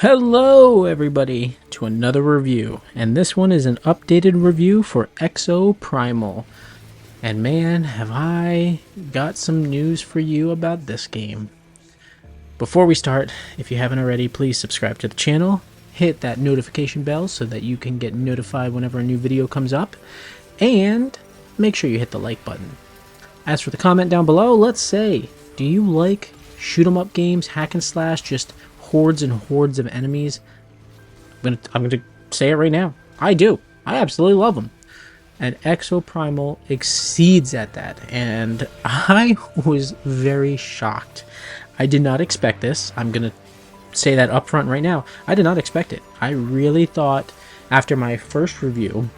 Hello everybody to another review, and this one is an updated review for Exoprimal. And man, have I got some news for you about this game. Before we start, if you haven't already, please subscribe to the channel, hit that notification bell so that you can get notified whenever a new video comes up, and make sure you hit the like button. As for the comment down below, let's say, do you like shoot 'em up games, hack and slash, just hordes and hordes of enemies? I'm gonna say it right now. I do. I absolutely love them. And Exoprimal exceeds at that, and I was very shocked. I did not expect this. I'm gonna say that up front right now. I did not expect it. I really thought after my first review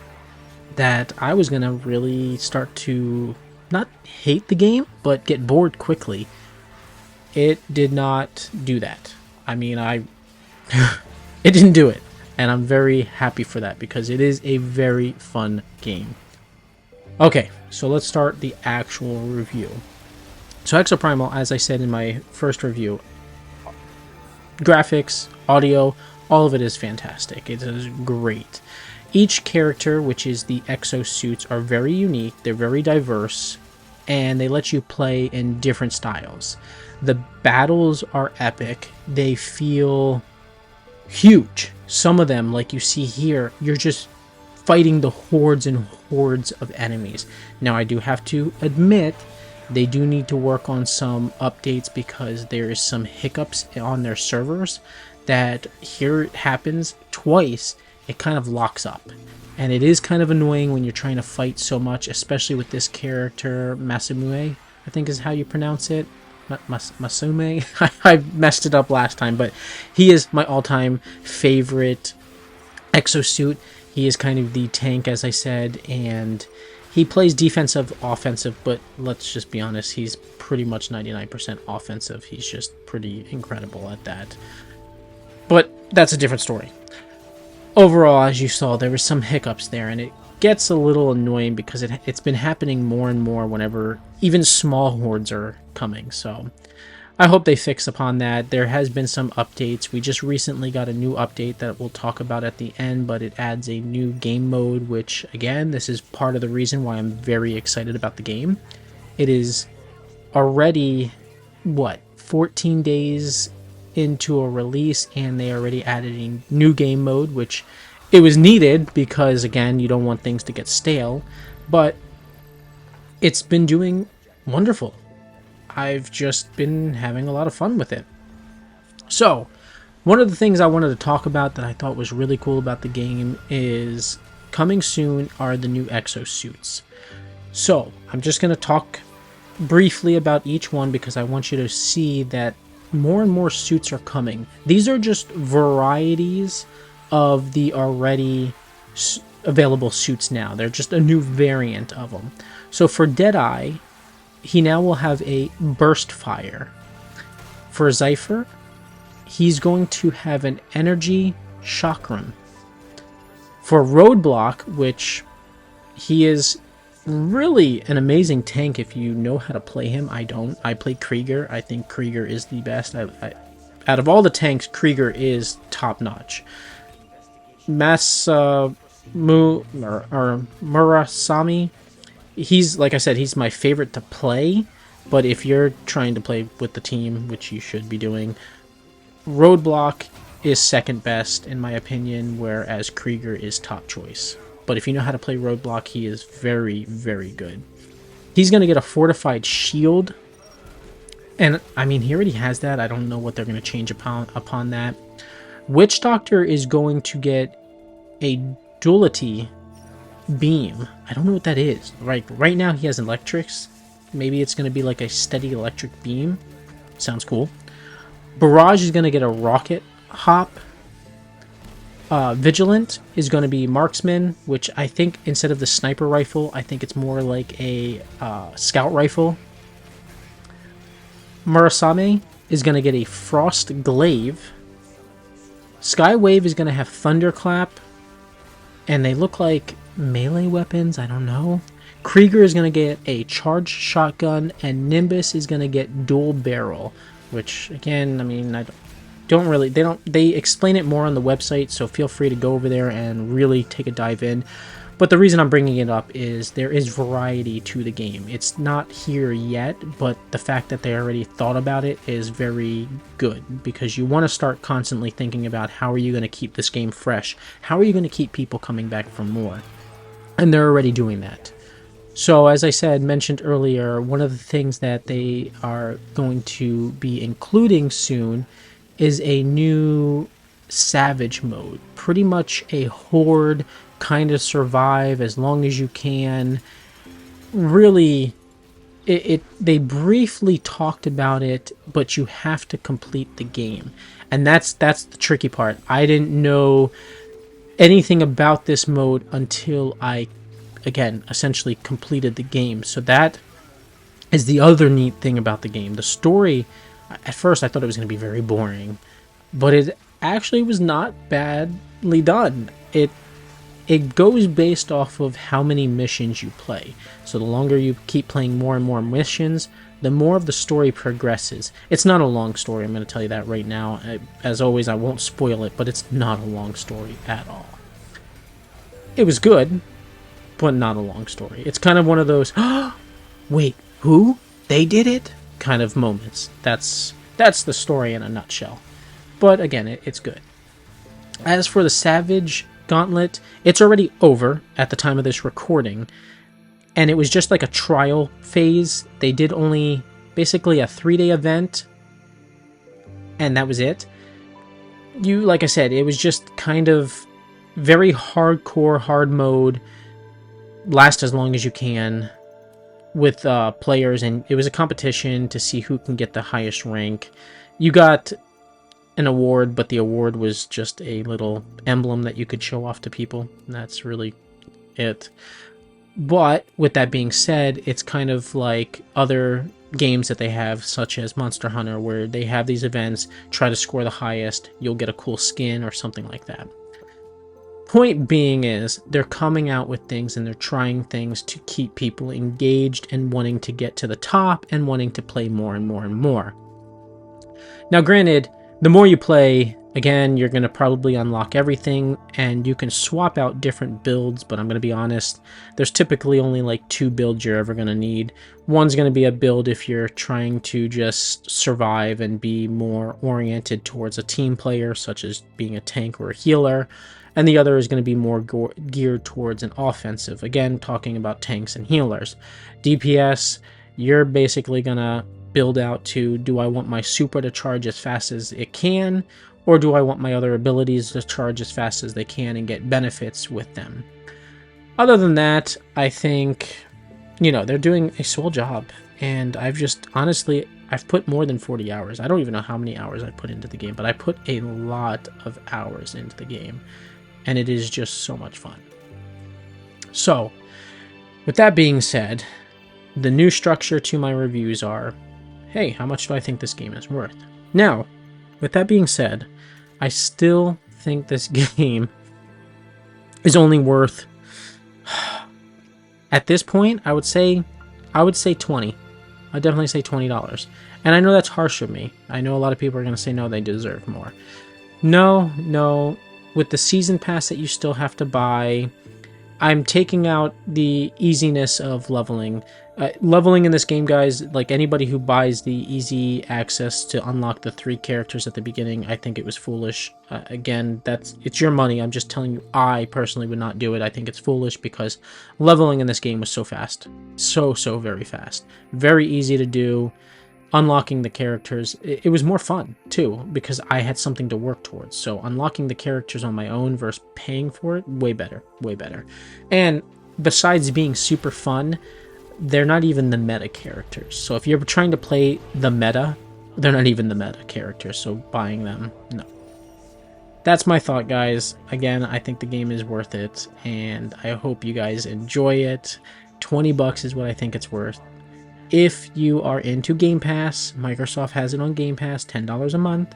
that I was gonna really start to not hate the game, but get bored quickly. It did not do that. I mean, it didn't do it, and I'm very happy for that because it is a very fun game. Okay, so let's start the actual review. So Exoprimal, as I said in my first review, graphics, audio, all of it is fantastic. It is great. Each character, which is the exosuits, are very unique, they're very diverse, and they let you play in different styles. The battles are epic. They feel huge. Some of them, like you see here, you're just fighting the hordes and hordes of enemies. Now, I do have to admit, they do need to work on some updates because there is some hiccups on their servers that here it happens twice, it kind of locks up. And it is kind of annoying when you're trying to fight so much, especially with this character, Masamune, I think is how you pronounce it. Masume? I messed it up last time, but he is my all-time favorite exosuit. He is kind of the tank, as I said, and he plays defensive, offensive, but let's just be honest, he's pretty much 99% offensive. He's just pretty incredible at that. But that's a different story. Overall, as you saw, there were some hiccups there, and it gets a little annoying because it's been happening more and more whenever even small hordes are coming. So I hope they fix upon that. There has been some updates. We just recently got a new update that we'll talk about at the end, but it adds a new game mode, which again, this is part of the reason why I'm very excited about the game. It is already, what, 14 days into a release, and they already added a new game mode, which it was needed because, again, you don't want things to get stale, but it's been doing wonderful. I've just been having a lot of fun with it. So, one of the things I wanted to talk about that I thought was really cool about the game is coming soon are the new exosuits. So, I'm just going to talk briefly about each one because I want you to see that more and more suits are coming. These are just varieties of the already available suits now. They're just a new variant of them. So for Deadeye, he now will have a burst fire. For Zypher, he's going to have an energy chakram. For Roadblock, which he is really an amazing tank if you know how to play him. I don't. I play Krieger. I think Krieger is the best. Out of all the tanks, Krieger is top-notch. Murasami, he's, like I said, he's my favorite to play, but if you're trying to play with the team, which you should be doing, Roadblock is second best in my opinion, whereas Krieger is top choice. But if you know how to play Roadblock, he is very, very good. He's going to get a fortified shield, and I mean, he already has that. I don't know what they're going to change upon that. Witch Doctor is going to get a duality beam. I don't know what that is. Right now he has electrics. Maybe it's going to be like a steady electric beam. Sounds cool. Barrage is going to get a rocket hop. Vigilant is going to be marksman, which I think instead of the sniper rifle, I think it's more like a scout rifle. Murasame is going to get a frost glaive. Skywave is going to have thunderclap, and they look like melee weapons. I don't know. Krieger is going to get a charged shotgun, and Nimbus is going to get dual barrel, which again, I mean, they explain it more on the website, so feel free to go over there and really take a dive in. But the reason I'm bringing it up is there is variety to the game. It's not here yet, but the fact that they already thought about it is very good, because you want to start constantly thinking about how are you going to keep this game fresh? How are you going to keep people coming back for more? And they're already doing that. So, as I mentioned earlier, one of the things that they are going to be including soon is a new Savage mode. Pretty much a horde, kind of survive as long as you can. Really, they briefly talked about it, but you have to complete the game. And that's the tricky part. I didn't know anything about this mode until I, again, essentially completed the game. So that is the other neat thing about the game. The story, at first I thought it was going to be very boring, but it actually was not badly done. It goes based off of how many missions you play. So the longer you keep playing more and more missions, the more of the story progresses. It's not a long story, I'm going to tell you that right now. As always, I won't spoil it, but it's not a long story at all. It was good, but not a long story. It's kind of one of those, wait, who? They did it? Kind of moments. That's the story in a nutshell. But again, it's good. As for the Savage Gauntlet, it's already over at the time of this recording, and it was just like a trial phase. They did only basically a 3-day event, and that was it. Like I said, it was just kind of very hardcore, hard mode, last as long as you can, with players, and it was a competition to see who can get the highest rank. You got an award, but the award was just a little emblem that you could show off to people. That's really it. But with that being said, it's kind of like other games that they have, such as Monster Hunter, where they have these events, try to score the highest, you'll get a cool skin or something like that. Point being is, they're coming out with things and they're trying things to keep people engaged and wanting to get to the top and wanting to play more and more and more. Now granted, the more you play, again, you're going to probably unlock everything, and you can swap out different builds, but I'm going to be honest, there's typically only like 2 builds you're ever going to need. One's going to be a build if you're trying to just survive and be more oriented towards a team player, such as being a tank or a healer, and the other is going to be more geared towards an offensive, again, talking about tanks and healers. DPS, you're basically going to build out to, do I want my super to charge as fast as it can, or do I want my other abilities to charge as fast as they can and get benefits with them? Other than that, I think, they're doing a swell job, and I've put more than 40 hours. I don't even know how many hours I put into the game, but I put a lot of hours into the game, and it is just so much fun. So, with that being said, the new structure to my reviews are, hey, how much do I think this game is worth? Now, with that being said, I still think this game is only worth, at this point, I would say 20. I'd definitely say $20. And I know that's harsh of me. I know a lot of people are going to say, no, they deserve more. No, with the season pass that you still have to buy, I'm taking out the easiness of leveling. Leveling in this game, guys, like anybody who buys the easy access to unlock the 3 characters at the beginning, I think it was foolish. Again, it's your money. I'm just telling you, I personally would not do it. I think it's foolish because leveling in this game was so fast. So very fast. Very easy to do. Unlocking the characters, it was more fun, too, because I had something to work towards. So unlocking the characters on my own versus paying for it, way better. And besides being super fun, they're not even the meta characters. So if you're trying to play the meta, they're not even the meta characters, so buying them, no. That's my thought, guys. Again, I think the game is worth it, and I hope you guys enjoy it. $20 is what I think it's worth. If you are into Game Pass, Microsoft has it on Game Pass, $10 a month,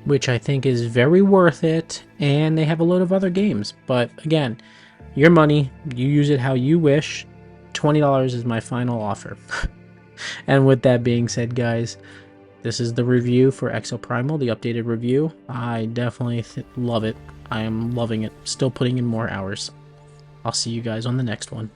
which I think is very worth it, and they have a load of other games. But again, your money, you use it how you wish. $20 is my final offer. And with that being said, guys, This is the review for Exoprimal, the updated review. I definitely love it. I am loving it. Still putting in more hours. I'll see you guys on the next one.